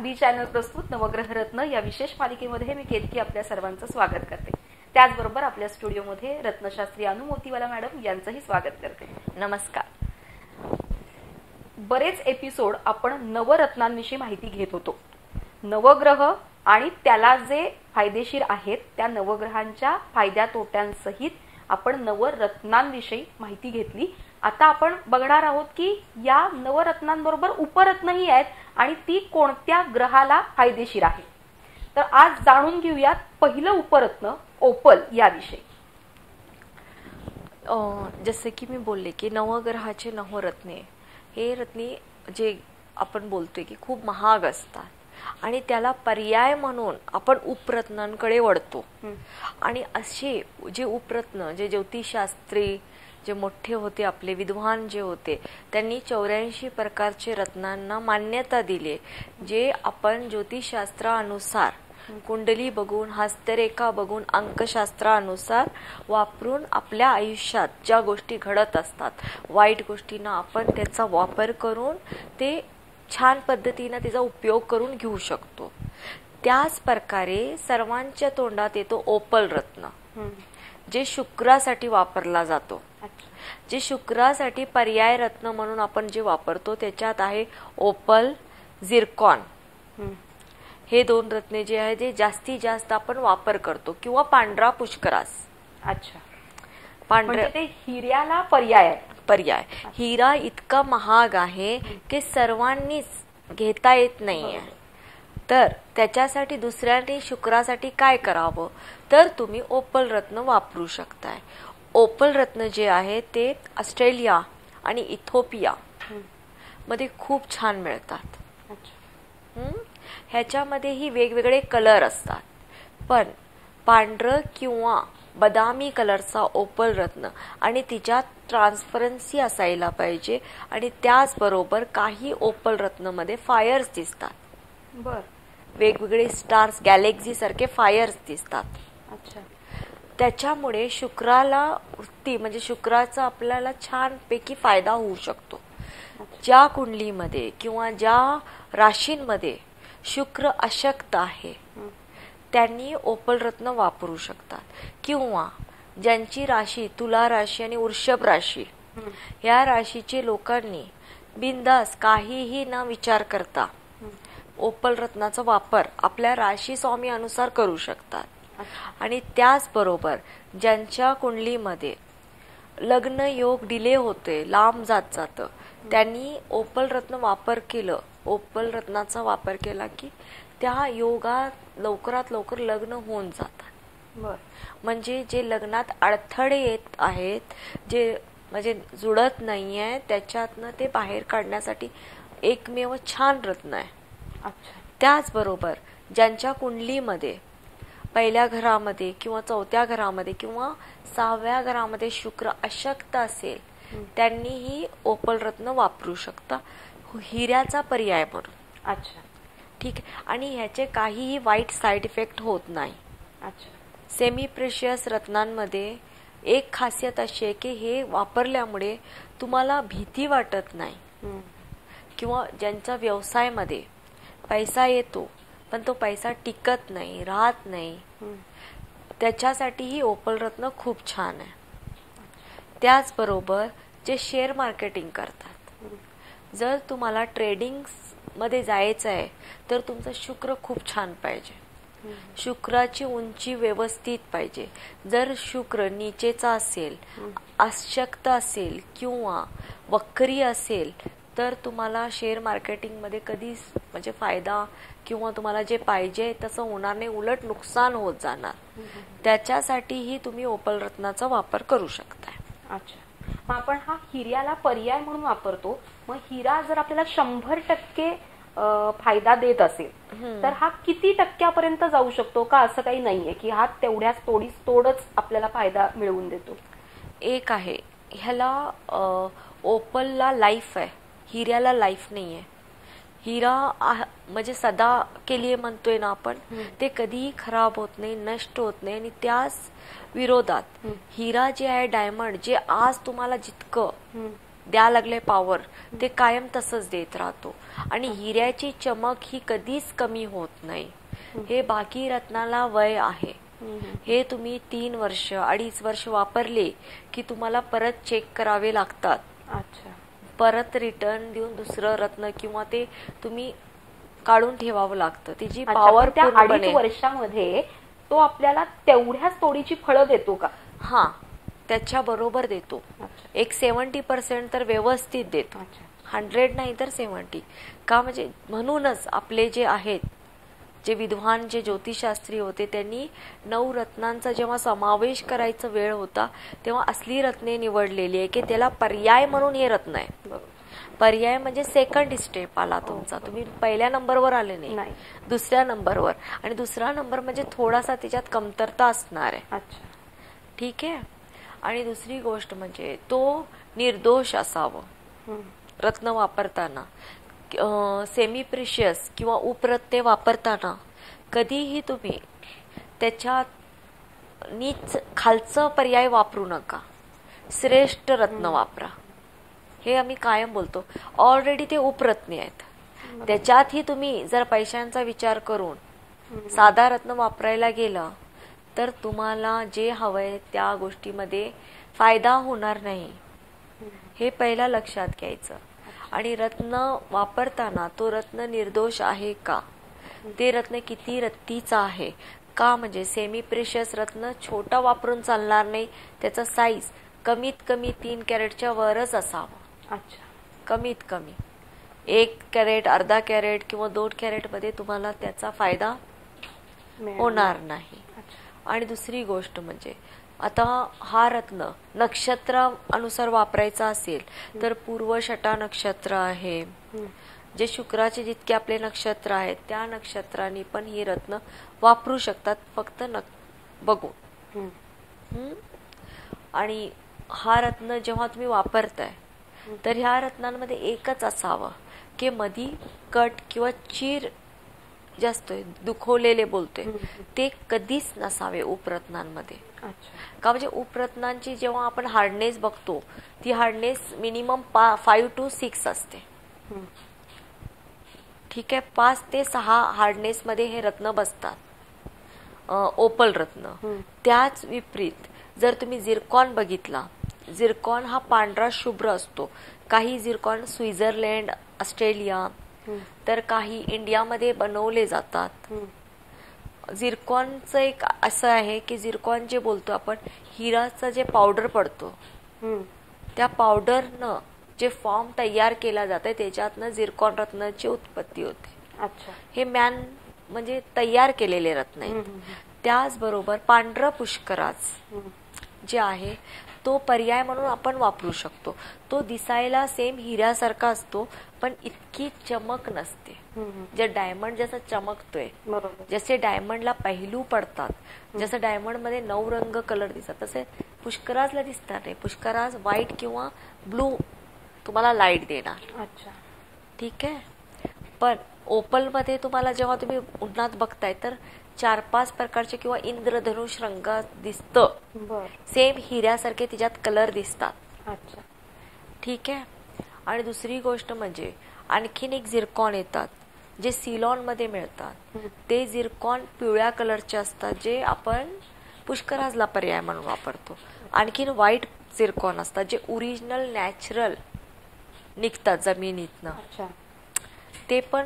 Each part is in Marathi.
टीव्ही चॅनल प्रस्तुत नवग्रह रत्न या विशेष मालिकेमध्ये मी केतकी आपल्या सर्वांचं स्वागत करते. त्याचबरोबर आपल्या स्टुडिओमध्ये रत्नशास्त्री अनु मोतीवाला मॅडम यांचंही स्वागत करते. नमस्कार. बरेच एपिसोड आपण नवरत्नांविषयी माहिती घेत होतो. नवग्रह आणि त्याला जे फायदेशीर आहेत त्या नवग्रहांच्या फायद्या तोट्यांसहित आपण नवरत्नांविषयी माहिती घेतली. आता आपण बघणार आहोत की या नवरत्नांबरोबर उपरत्नही आहेत आणि ती कोणत्या ग्रहाला फायदेशीर आहे. तर आज जाणून घेऊयात पहिलं उपरत्न ओपल याविषयी. जसे की मी बोलले की नवग्रहाचे नवरत्ने हे रत्ने जे आपण बोलतोय की खूप महाग असतात आणि त्याला पर्याय म्हणून आपण उपरत्नांकडे वळतो. आणि असे जे उपरत्न जे ज्योतिषशास्त्री जे मोठे होते आपले विद्वान जे होते त्यांनी 84 प्रकारचे रत्नांना मान्यता दिली, जे आपण ज्योतिषशास्त्रानुसार कुंडली बघून हस्तरेखा बघून अंकशास्त्रानुसार वापरून आपल्या आयुष्यात ज्या गोष्टी घडत असतात वाईट गोष्टींना आपण त्याचा वापर करून ते छान पद्धतीने त्याचा उपयोग करून घेऊ शकतो. त्याच प्रकारे सर्वांच्या तोंडात येतो ओपल रत्न, जे शुक्रासाठी वापरला जातो. जे शुक्रासाठी पर्याय रत्न म्हणून आपण जे वापरतो त्याच्यात आहे ओपल, झिरकॉन. हे दोन रत्ने जे आहे ते जास्तीत जास्त आपण वापर करतो. किंवा पांढरा पुष्करास. अच्छा, पांढरे ते हिऱ्याला पर्याय. हिरा इतका महाग आहे की सर्वांनीच घेता येत नाहीये. तर त्याच्यासाठी दुसऱ्यांनी शुक्रासाठी काय करावं तर तुम्ही ओपल रत्न वापरू शकताय. ओपल रत्न जे आहे ते ऑस्ट्रेलिया आणि इथिओपिया मध्ये खूप छान मिळतात. ह्याच्यामध्येही वेगवेगळे कलर असतात, पण पांढरं किंवा बदामी कलरचा ओपल रत्न आणि तिच्यात ट्रान्सपरन्सी असायला पाहिजे. आणि त्याचबरोबर काही ओपल रत्न मध्ये फायर्स दिसतात. बर, वेगवेगळे स्टार्स गॅलेक्सी सारखे फायर्स दिसतात. अच्छा, त्याच्यामुळे शुक्राला वृत्ती म्हणजे शुक्राचा आपल्याला छानपैकी फायदा होऊ शकतो. ज्या कुंडलीमध्ये किंवा ज्या राशींमध्ये शुक्र अशक्त आहे त्यांनी ओपल रत्न वापरू शकतात. किंवा ज्यांची राशी तुला राशी आणि वृषभ राशी या राशीचे लोकांनी बिंदास काहीही न विचार करता ओपल रत्नाचा वापर आपल्या राशी स्वामी अनुसार करू शकतात. आणि त्याचबरोबर ज्यांच्या कुंडलीमध्ये लग्न योग डिले होते, लांब जात जातं, त्यांनी ओपल रत्न वापर केलं, ओपल रत्नाचा वापर केला की त्या योगात लवकरात लवकर लग्न होऊन जातात. म्हणजे जे लग्नात अडथळे येत आहेत, जे म्हणजे जुळत नाहीये, त्याच्यातनं ते बाहेर काढण्यासाठी एकमेव छान रत्न आहे. त्याचबरोबर ज्यांच्या कुंडलीमध्ये पहिल्या घरामध्ये किंवा चौथ्या घरामध्ये किंवा 6व्या घरामध्ये शुक्र अशक्त असेल त्यांनीही ओपल रत्न वापरू शकता हिऱ्याचा पर्याय म्हणून. अच्छा, ठीक आहे. आणि ह्याचे काहीही वाईट साईड इफेक्ट होत नाही. अच्छा, सेमी प्रेशियस रत्नांमध्ये एक खासियत अशी आहे की हे वापरल्यामुळे तुम्हाला भीती वाटत नाही. किंवा ज्यांच्या व्यवसायामध्ये पैसा येतो पण तो पैसा टिकत नाही, राहत नाही, त्याच्यासाठीही ओपल रत्न खूप छान आहे. त्याचबरोबर जे शेअर मार्केटिंग करतात, जर तुम्हाला ट्रेडिंग मध्ये जायचं आहे तर तुमचं शुक्र खूप छान पाहिजे. शुक्राची उंची व्यवस्थित पाहिजे. जर शुक्र नीचेचा असेल, अशक्त असेल किंवा वक्री असेल तर तुम्हाला शेअर मार्केटिंग मध्ये कधीच म्हणजे फायदा किंवा तुम्हाला जे पाहिजे तसं होणार नाही, उलट नुकसान होत जाणार. त्याच्यासाठीही तुम्ही ओपल रत्नाचा वापर करू शकताय. अच्छा, मग आपण हा हिऱ्याला पर्याय म्हणून वापरतो. मग हिरा जर आपल्याला 100% फायदा देत असेल तर हा किती टक्क्यापर्यंत जाऊ शकतो का असं काही नाहीये की हा तेवढ्याच तोडच आपल्याला फायदा मिळवून देतो? एक आहे, ह्याला ओपलला लाईफ आहे, हिऱ्याला लाईफ नाहीये. हिरा म्हणजे सदा के लिए म्हणतोय ना आपण, ते कधीही खराब होत नाही, नष्ट होत नाही. आणि त्याच विरोधात हिरा जे आहे डायमंड, जे आज तुम्हाला जितकं द्या लागले पॉवर ते कायम तसंच देत राहतो. आणि हिऱ्याची चमक ही कधीच कमी होत नाही. हे बाकी रत्नाला वय आहे. हे तुम्ही 3 वर्ष 2.5 वर्ष वापरले की तुम्हाला परत चेक करावे लागतात. अच्छा. परत रिटर्न देऊन दुसरं रत्न किंवा ते तुम्ही काढून ठेवावं लागतं. तिची पॉवर त्या 2.5 वर्षामध्ये तो आपल्याला तेवढ्याच तोडीची फळं देतो का? हा, त्याच्या बरोबर देतो. एक 70% तर व्यवस्थित देतो. 100 नाही तर 70. का म्हणजे म्हणूनच आपले जे आहेत जे विद्वान जे ज्योतिषशास्त्री होते त्यांनी 9 रत्नांचा जेव्हा समावेश करायचा वेळ होता तेव्हा असली रत्ने निवडलेली आहे की त्याला पर्याय म्हणून हे रत्न आहे. पर्याय म्हणजे सेकंड स्टेप आला तुमचा. तुम्ही पहिल्या नंबरवर आले नाही, दुसऱ्या नंबरवर. आणि दुसरा नंबर म्हणजे थोडासा त्याच्यात कमतरता असणार आहे. अच्छा, ठीक आहे. आणि दुसरी गोष्ट म्हणजे तो निर्दोष असावं रत्न वापरताना. सेमी प्रिशियस किंवा उपरत्ने वापरताना कधीही तुम्ही त्याच्यात नीच खालचं पर्याय वापरू नका. श्रेष्ठ रत्न वापरा. हे आम्ही कायम बोलतो. ऑलरेडी ते उपरत्ने आहेत. त्याच्यातही तुम्ही जर पैशांचा विचार करून साधा रत्न वापरायला गेलं तर तुम्हाला जे हवंय त्या गोष्टीमध्ये फायदा होणार नाही. हे पहिला लक्षात घ्यायचं. आणि रत्न वापरताना तो रत्न निर्दोष आहे का, ते रत्न किती रत्तीचं आहे का. म्हणजे सेमी प्रेशियस रत्न छोटा वापरून चालणार नाही. त्याचा साईज कमीत कमी 3 कॅरेटच्या वरच असावं. अच्छा, कमीत कमी 1 कॅरेट, अर्धा कॅरेट किंवा 2 कॅरेट मध्ये तुम्हाला त्याचा फायदा होणार नाही. आणि दुसरी गोष्ट म्हणजे आता हा रत्न नक्षत्र अनुसार वापरायचा असेल तर पूर्वषटा नक्षत्र आहे. जे शुक्राचे जितके आपले नक्षत्र आहेत त्या नक्षत्रांनी पण ही रत्न वापरू शकतात, फक्त बघून. आणि हा रत्न जेव्हा तुम्ही वापरताय तर ह्या रत्नांमध्ये एकच असावं की मधी कट किंवा चीर जास्त दुखवलेले बोलते ते कधीच नसावे उपरत्नांमध्ये. का म्हणजे उपरत्नांची जेव्हा आपण हार्डनेस बघतो ती हार्डनेस मिनिमम 5 to 6 असते. ठीक आहे. 5 ते 6 हार्डनेस मध्ये हे रत्न बसतात, ओपल रत्न. त्याच विपरीत जर तुम्ही झिरकॉन बघितला, झिरकॉन हा पांढरा शुभ्र असतो. काही झिरकॉन स्वित्झर्लंड, ऑस्ट्रेलिया तर काही इंडियामध्ये बनवले जातात. झिरकॉनचं एक असं आहे की झिरकॉन जे बोलतो आपण हिराचं जे पावडर पडतो त्या पावडरनं जे फॉर्म तयार केला जाते त्याच्यातनं झिरकॉन रत्नाची उत्पत्ती होते. अच्छा, हे म्हणजे तयार केलेले रत्न आहेत. त्याचबरोबर पांढरा पुष्कराज जे आहे तो पर्याय म्हणून आपण वापरू शकतो. तो दिसायला सेम हिऱ्यासारखा असतो पण इतकी चमक नसते. जे डायमंड जसं चमकतोय, जसे डायमंडला पैलू पडतात, जसं डायमंड मध्ये 9 रंग कलर दिसतात तसे पुष्कराजला दिसणार नाही. पुष्कराज व्हाईट किंवा ब्लू तुम्हाला लाईट देणार. अच्छा, ठीक आहे. पण ओपल मध्ये तुम्हाला जेव्हा तुम्ही उन्हात बघताय तर 4-5 प्रकारचे किंवा इंद्रधनुष रंगात दिसतं. सेम हिऱ्यासारखे तिच्यात कलर दिसतात. अच्छा, ठीक आहे. आणि दुसरी गोष्ट म्हणजे आणखीन एक झिरकॉन येतात जे सिलॉन मध्ये मिळतात. ते झिरकॉन पिवळ्या कलरचे असतात जे आपण पुष्कराजला पर्याय म्हणून वापरतो. आणखीन व्हाईट झिरकॉन असतात जे ओरिजिनल नॅचरल निघतात जमिनीतनं. ते पण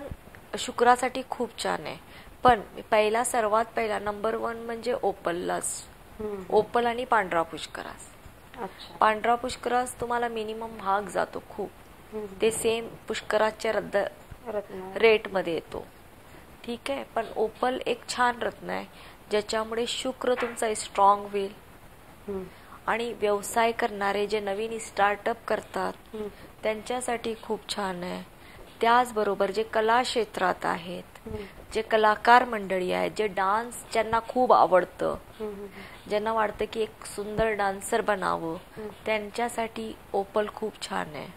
शुक्रासाठी खूप छान आहे. पण सर्वात पहिला नंबर 1 म्हणजे ओपललाच. ओपल आणि पांढरा पुष्कराज. पांढरा पुष्कराज तुम्हाला मिनिमम महाग जातो खूप. ते सेम पुष्कराजच्या रेट मध्ये येतो. ठीक आहे. पण ओपल एक छान रत्न आहे ज्याच्यामुळे शुक्र तुमचा स्ट्रॉंग होईल. आणि व्यवसाय करणारे जे नवीन स्टार्टअप करतात त्यांच्यासाठी खूप छान आहे. त्याचबरोबर जे कला क्षेत्रात आहेत, जे कलाकार मंडळी आहेत, जे डान्स ज्यांना खूप आवडतं, ज्यांना वाटतं की एक सुंदर डान्सर बनावं, त्यांच्यासाठी ओपल खूप छान आहे.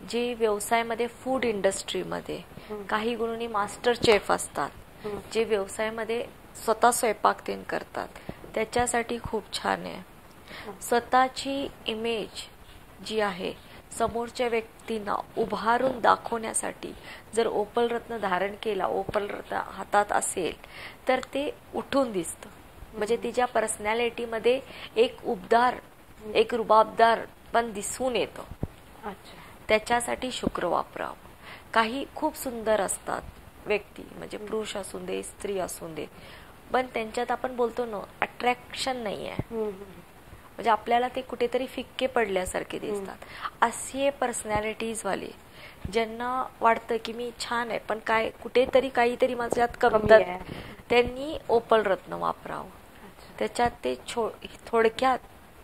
जे व्यवसायामध्ये फूड इंडस्ट्रीमध्ये काही गुणांनी मास्टर शेफ असतात, जे व्यवसायामध्ये स्वतः स्वयंपाक तेन करतात, त्याच्यासाठी खूप छान आहे. स्वतःची इमेज जी आहे समोरच्या व्यक्तींना उभारून दाखवण्यासाठी जर ओपल रत्न धारण केला, ओपल रत्न हातात असेल, तर ते उठून दिसतं. म्हणजे तिच्या पर्सनॅलिटीमध्ये एक उबदार, एक रुबाबदार पण दिसून येतं. त्याच्यासाठी शुक्र वापरावं. काही खूप सुंदर असतात व्यक्ती, म्हणजे पुरुष असू दे, स्त्री असू दे, पण त्यांच्यात आपण बोलतो ना अट्रॅक्शन नाही आहे. म्हणजे आपल्याला ते कुठेतरी फिक्के पडल्यासारखे दिसतात. असे पर्सनॅलिटीज वाले ज्यांना वाटतं की मी छान आहे पण काय कुठेतरी काहीतरी माझ्यात कमतरता, त्यांनी ओपल रत्न वापरावं. त्याच्यात ते थोडक्यात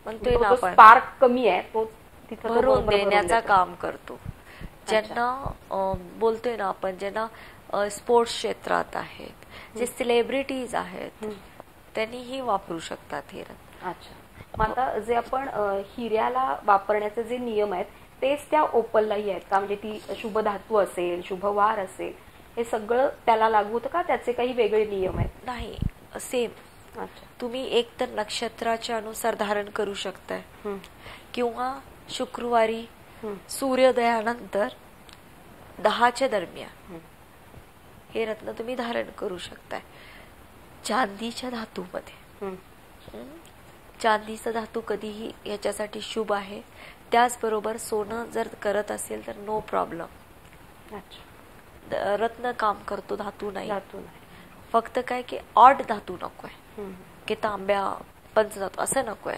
म्हणतोय ना आपण स्पार्क कमी आहे तो भरून देण्याचा काम करतो. ज्यांना बोलतोय ना आपण, ज्यांना स्पोर्ट्स क्षेत्रात आहेत, जे सेलिब्रिटीज आहेत, त्यांनीही वापरू शकतात हे रत्न. अच्छा. मग आता जे आपण हिऱ्याला वापरण्याचे जे नियम आहेत तेच त्या ओपललाही आहेत का? म्हणजे ती शुभ धातू असेल, शुभ वार असेल, हे सगळं त्याला लागू होतं का? त्याचे काही वेगळे नियम आहेत? नाही, सेम. तुम्ही एक तर नक्षत्राच्या अनुसार धारण करू शकताय, किंवा शुक्रवारी सूर्योदयानंतर 10च्या दरम्यान हे रत्न तुम्ही धारण करू शकताय. चांदीच्या धातूमध्ये, चांदीचा धातू कधीही याच्यासाठी शुभ आहे. त्याचबरोबर सोनं जर करत असेल तर नो प्रॉब्लेम. रत्न काम करतो, धातू नाही. फक्त काय की ऑड धातू नकोय, की तांब्या, पंचधातू असं नकोय.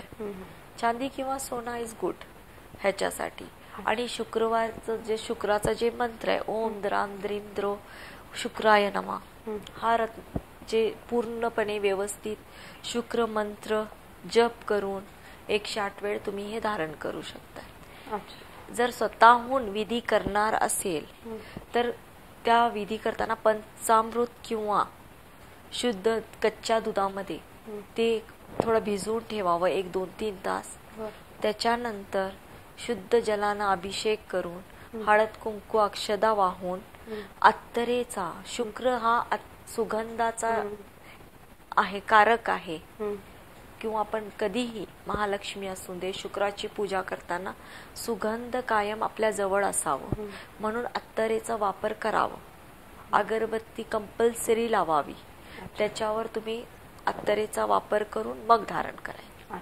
चांदी किंवा सोना इज गुड ह्याच्यासाठी. आणि शुक्रवारचं जे शुक्राचा जे मंत्र आहे, ओम द्राम द्रीम द्रो शुक्राय नमा, हा रत्न जे पूर्णपणे व्यवस्थित शुक्र मंत्र जप करून 108 वेळ तुम्ही हे धारण करू शकता. जर स्वतःहून विधी करणार असेल तर त्या विधी करताना पंचामृत किंवा शुद्ध कच्च्या दुधामध्ये ते थोडं भिजवून ठेवावं 1-2-3 तास. त्याच्यानंतर शुद्ध जलानं अभिषेक करून हळद कुंकू अक्षदा वाहून अत्तरेचा, शुक्र हा सुगंधाचा आहे, कारक आहे, किंवा आपण कधीही महालक्ष्मी असू दे, शुक्राची पूजा करताना सुगंध कायम आपल्या जवळ असावं म्हणून अत्तरेचा वापर करावा. अगरबत्ती कंपल्सरी लावावी. त्याच्यावर तुम्ही अत्तरेचा वापर करून मग धारण करायचं.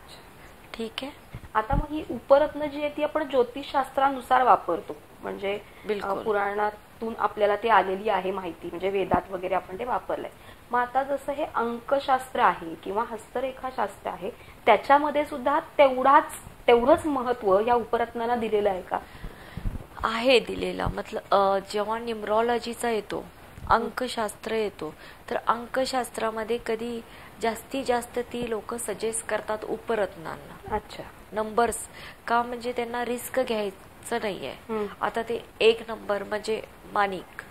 ठीक आहे. आता मग ही उपरत्न जी आहे ती आपण ज्योतिषशास्त्रानुसार वापरतो, म्हणजे पुराणातून आपल्याला ती आलेली आहे माहिती, म्हणजे वेदात वगैरे आपण ते वापरलंय. मग आता जसं हे अंकशास्त्र आहे किंवा हस्तरेखाशास्त्र आहे, त्याच्यामध्ये सुद्धा तेवढंच महत्व या उपरत्नाला दिलेलं आहे का? आहे दिलेला. मतलब जेव्हा न्यूमरॉलॉजीचा येतो, अंकशास्त्र येतो, तर अंकशास्त्रामध्ये कधी जास्तीत जास्त ती लोक सजेस्ट करतात उपरत्नांना. अच्छा. नंबर्स का? म्हणजे त्यांना रिस्क घ्यायचं नाहीये. आता ते 1 नंबर म्हणजे माणिक,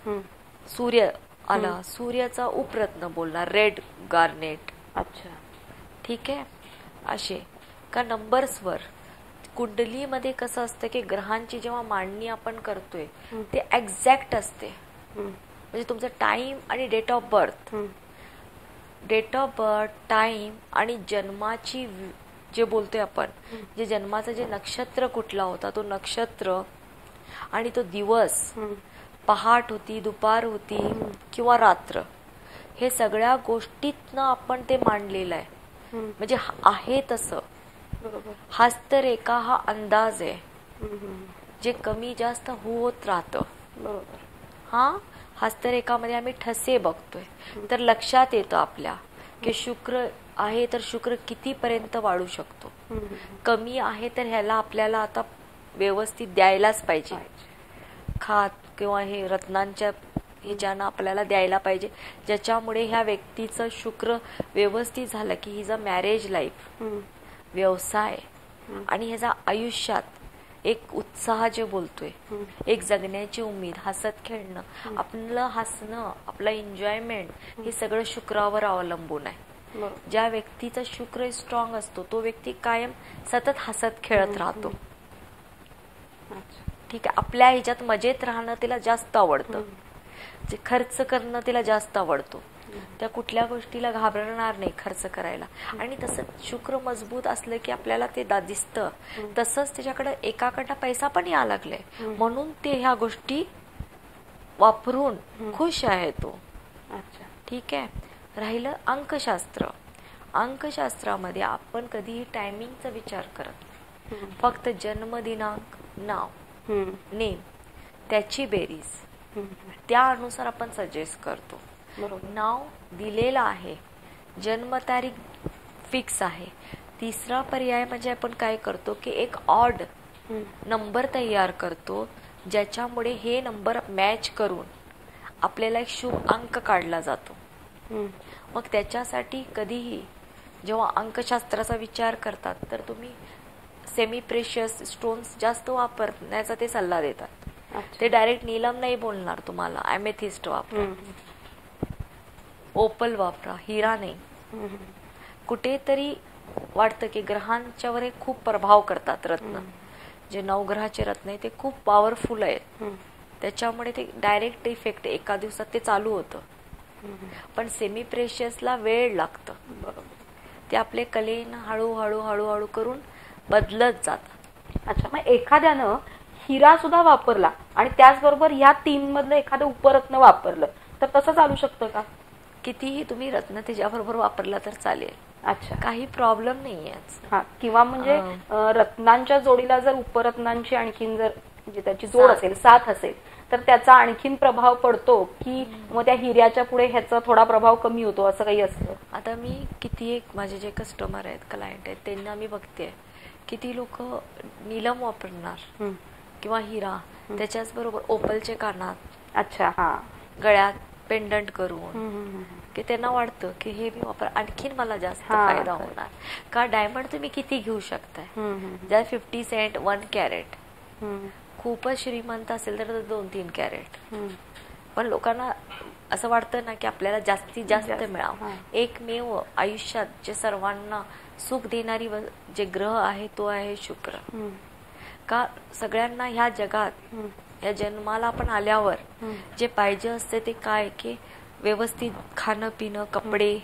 सूर्य आला, सूर्याचा उपरत्न बोलणार रेड गार्नेट. अच्छा. ठीक आहे. असे का नंबर्सवर कुंडलीमध्ये कसं असतं की ग्रहांची जेव्हा मांडणी आपण करतोय ते एक्झॅक्ट असते. म्हणजे तुमचा टाइम आणि डेट ऑफ बर्थ, टाइम आणि जन्माची जे बोलतोय आपण, जे जन्माचं जे नक्षत्र कुठला होता, तो नक्षत्र आणि तो दिवस, पहाट होती, दुपार होती किंवा रात्र, हे सगळ्या गोष्टीतनं आपण ते मांडलेलं आहे. म्हणजे आहे तसं. हस्तरेखा हा अंदाज आहे, जे कमी जास्त होत राहतं. हा हस्तरेखामध्ये आम्ही ठसे बघतोय तर लक्षात येतं आपल्या की शुक्र आहे तर शुक्र कितीपर्यंत वाढू शकतो. कमी आहे तर ह्याला आपल्याला आता व्यवस्थित द्यायलाच पाहिजे. खात किंवा हे रत्नांच्या ह्याच्यानं आपल्याला द्यायला पाहिजे, ज्याच्यामुळे ह्या व्यक्तीचं शुक्र व्यवस्थित झालं की हिचा मॅरेज लाईफ, व्यवसाय आणि ह्याचा आयुष्यात एक उत्साह जे बोलतोय, एक जगण्याची उमेद, हसत खेळणं, आपलं हसणं, आपलं एन्जॉयमेंट, हे सगळं शुक्रावर अवलंबून आहे. ज्या व्यक्तीचा शुक्र स्ट्रॉंग असतो तो व्यक्ती कायम सतत हसत खेळत राहतो. ठीक आहे. आपल्या ह्याच्यात मजेत राहणं तिला जास्त आवडतं, जे खर्च करणं तिला जास्त आवडतो. त्या कुठल्या गोष्टीला घाबरणार नाही खर्च करायला. आणि तसंच शुक्र मजबूत असलं की आपल्याला ते दिसतं. तसंच त्याच्याकडे एकाकडनं पैसा पण यायला लागले, म्हणून ते ह्या गोष्टी वापरून खुश आहे तो. ठीक आहे. राहिलं अंकशास्त्र. अंकशास्त्रामध्ये आपण कधीही टायमिंगचा विचार करत, फक्त जन्मदिनांक, नाव, नेम, त्याची बेरीज, त्या अनुसार आपण सजेस्ट करतो. नाव दिलेलं आहे, जन्मतारीख फिक्स आहे. तिसरा पर्याय म्हणजे आपण काय करतो की एक ऑड नंबर तयार करतो, ज्याच्यामुळे हे नंबर मॅच करून आपल्याला एक शुभ अंक काढला जातो. मग त्याच्यासाठी कधीही जेव्हा अंकशास्त्राचा विचार करतात तर तुम्ही सेमी प्रेशियस स्टोन्स जास्त वापरण्याचा ते सल्ला देतात. ते डायरेक्ट नीलम नाही बोलणार तुम्हाला, ॲमेथिस्ट वापरा, ओपल वापरा, हिरा नाही. कुठेतरी वाटतं की ग्रहांच्यावर हे खूप प्रभाव करतात रत्न. जे नवग्रहाचे रत्न आहे ते खूप पॉवरफुल आहेत, त्याच्यामुळे ते डायरेक्ट इफेक्ट एका दिवसात ते चालू होतं. पण सेमी प्रेशियसला वेळ लागतं. ते आपले कलेनं हळूहळू हळूहळू करून बदलत जातात. अच्छा, मग एखाद्यानं हिरा सुद्धा वापरला आणि त्याचबरोबर ह्या 3 मधलं एखादं उपरत्न वापरलं तर तसं चालू शकतं का? कितीही तुम्ही रत्न त्याच्याबरोबर वापरला तर चालेल. अच्छा, काही प्रॉब्लेम नाहीये. हा, किंवा म्हणजे रत्नांच्या जोडीला जर उपरत्नांची आणखीन जर म्हणजे त्याची जोड असेल, साथ असेल, तर त्याचा आणखीन प्रभाव पडतो की मग त्या हिऱ्याच्या पुढे ह्याचा थोडा प्रभाव कमी होतो, असं काही असतं? आता मी किती एक माझे जे कस्टमर आहेत, क्लायंट आहेत, त्यांना मी बघते किती लोक नीलम वापरणार किंवा हिरा, त्याच्याच बरोबर ओपलचे कानात, अच्छा, हा, गळ्यात पेंडंट करून, की त्यांना वाटतं की हे मी वापर आणखीन मला जास्त फायदा होणार. का डायमंड तुम्ही किती घेऊ शकताय, जर 50 सेंट 1 कॅरेट, खूपच श्रीमंत असेल तर 2-3 कॅरेट. पण लोकांना असं वाटतं ना की आपल्याला जास्तीत जास्त मिळावं. एकमेव आयुष्यात जे सर्वांना सुख देणारी जे ग्रह आहे तो आहे शुक्र. का सगळ्यांना ह्या जगात या जन्माला आपण आल्यावर जे पाहिजे असते ते काय की व्यवस्थित खाणं पिणं, कपडे,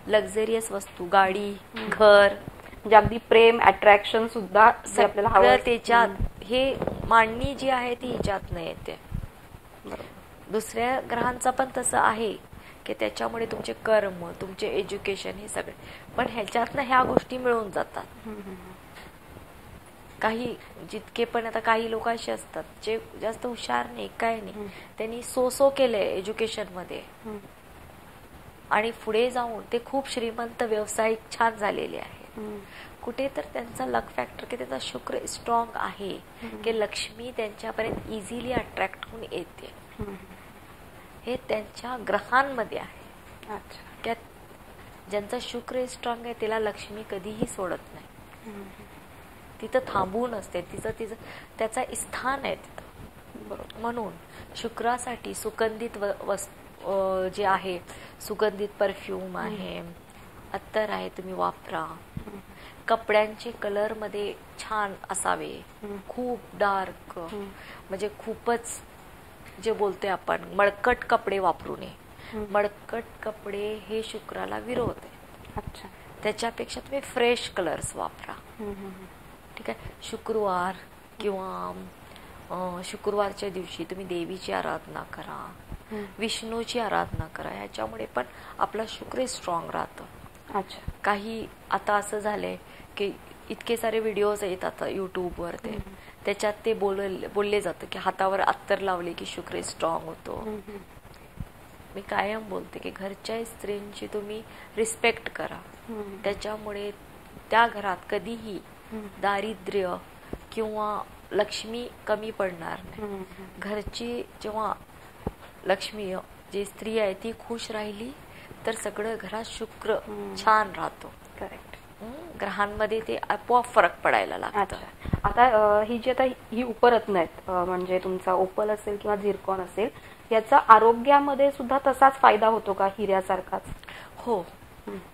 लक्झरियस वस्तू, गाडी, घर, म्हणजे अगदी प्रेम, अट्रॅक्शन सुद्धा आपल्याला हवं. त्याच्यात हे मांडणी जी आहे ती हिच्यात नाही येते. दुसऱ्या ग्रहांचा पण तसं आहे की त्याच्यामुळे तुमचे कर्म, तुमचे एज्युकेशन, हे सगळे, पण ह्याच्यातनं ह्या गोष्टी मिळून जातात. काही जितके पण आता काही लोक असे असतात जे जास्त हुशार नाही, काय नाही, त्यांनी सो केलंय एज्युकेशन मध्ये आणि पुढे जाऊन ते खूप श्रीमंत व्यावसायिक छान झालेले आहेत. कुठे तर त्यांचा लक फॅक्टर की त्याचा शुक्र स्ट्रॉंग आहे की लक्ष्मी त्यांच्यापर्यंत इझिली अट्रॅक्ट होऊन येते. हे त्यांच्या ग्रहांमध्ये आहे. ज्यांचा शुक्र स्ट्रॉंग आहे त्याला लक्ष्मी कधीही सोडत नाही, तिथं थांबून असते, तिचं त्याचा स्थान आहे तिथं. म्हणून शुक्रासाठी सुगंधित जे आहे, सुगंधित परफ्यूम आहे, अत्तर आहे, तुम्ही वापरा. कपड्यांचे कलर मध्ये छान असावे, खूप डार्क म्हणजे खूपच जे बोलतोय आपण मळकट कपडे वापरू नये. मळकट कपडे हे शुक्राला विरोध आहे. अच्छा, त्याच्यापेक्षा तुम्ही फ्रेश कलर्स वापरा. ठीक आहे. शुक्रवार किंवा शुक्रवारच्या दिवशी तुम्ही देवीची आराधना करा, विष्णूची आराधना करा, ह्याच्यामुळे पण आपला शुक्र स्ट्रॉंग राहतं. अच्छा, काही आता असं झालंय की इतके सारे व्हिडिओज येतात युट्यूबवर, त्याच्यात ते बोलले जातं की हातावर अत्तर लावले की शुक्र स्ट्रॉंग होतो. मी कायम बोलते की घरच्या स्त्रींची तुम्ही रिस्पेक्ट करा, त्याच्यामुळे त्या घरात कधीही दारिद्र्य किंवा लक्ष्मी कमी पडणार नाही. घरची जेव्हा लक्ष्मी जी स्त्री आहे ती खुश राहिली तर सगळं घरात शुक्र छान राहतो. करेक्ट. ग्रहांमध्ये ते आपोआप फरक पडायला लागतो. आता ही जी आता ही उपरत्न आहेत, म्हणजे तुमचा ओपल असेल किंवा झिरकॉन असेल, याचा आरोग्यामध्ये सुद्धा तसाच फायदा होतो का हिऱ्यासारखाच? हो.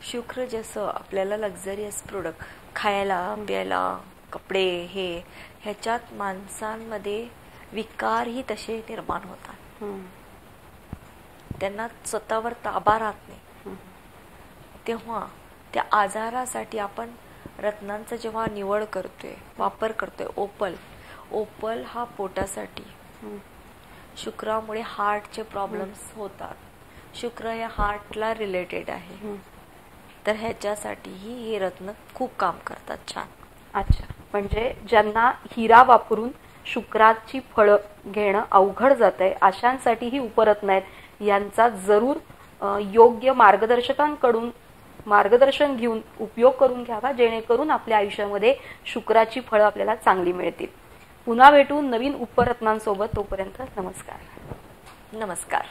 शुक्र जसं आपल्याला लक्झरियस प्रोडक्ट, खायला प्यायला, कपडे, ह्याच्यात माणसांमध्ये विकारही तसे निर्माण होतात. त्यांना स्वतःवर ताबा राहत नाही, तेव्हा त्या आजारासाठी आपण रत्नांचा जेव्हा निवड करतोय, वापर करतोय, ओपल हा पोटासाठी, शुक्रामुळे हार्टचे प्रॉब्लेम्स होतात, शुक्र हे हार्टला रिलेटेड आहे, तर ह्याच्यासाठीही हे रत्न खूप काम करतात. छान. अच्छा, म्हणजे ज्यांना हिरा वापरून शुक्राची फळं घेणं अवघड जात आहे अशांसाठी ही उपरत्न आहेत. यांचा जरूर योग्य मार्गदर्शकांकडून मार्गदर्शन घेऊन उपयोग करून घ्यावा, जेणेकरून आपल्या आयुष्यामध्ये शुक्राची फळं आपल्याला चांगली मिळतील. पुन्हा भेटू नवीन उपरत्नांसोबत. तोपर्यंत नमस्कार. नमस्कार.